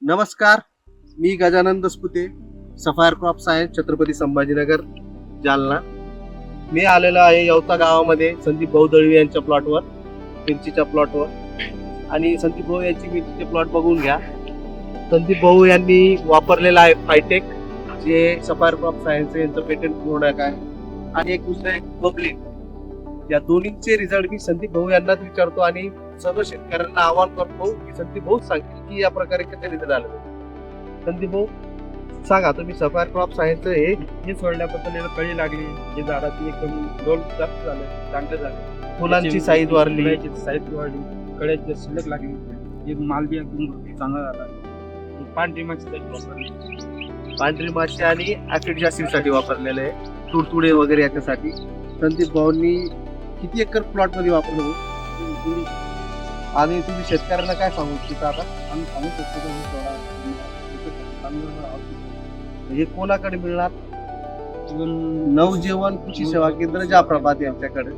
नमस्कार, मी Gajanan Daspute, sapphire crop science, Chhatrapati Sambhajinagar, Jalna. मी आलेलो आहे यवता गावामध्ये संदीप भाऊ दळवी यांच्या प्लॉटवर, मिरचीच्या प्लॉटवर. आणि संदीप भाऊ यांची मिरचीचे प्लॉट बघून घ्या. संदीप भाऊ यांनी वापरलेला आहे फायटेक, जे सफायर क्रॉप सायन्स यांचं पेटंट प्रोडक्ट आहे, आणि एक दुसरं एक बबलिन. या दोन्हीचे रिझल्ट मी संदीप भाऊ यांनाच विचारतो आणि सर्व शेतकऱ्यांना आवाहन करतो की संदीप भाऊ सांगतील की या प्रकारे कसे रिझल्ट आले. संदीप भाऊ सांगा, तुम्ही सफायर क्रॉप सायन्स हे सोडल्याबद्दल याला कळी लागली, हे झाडाची एकदम डोल जास्त झालं, चांगलं झालं, फुलांची साईज वाढली, साईज वाढली, कळ्याची शिल्लक लागली, हे माल बी एकदम चांगला झाला. पांढरी माशी वापरली, पांढरी माशी आणि ऍसिड जास्तीसाठी वापरलेले आहे, तुडतुडे वगैरे याच्यासाठी. संदीप भाऊंनी किती एकर प्लॉट मध्ये वापरलं भाऊ? आणि तुम्ही शेतकऱ्यांना काय सांगू इच्छिता आता? आम्ही सांगू शकतो की हे सोडा, हे कोणाकडे मिळणार? इवन नवजीवन कृषी सेवा केंद्र जाफराबाद यांच्याकडे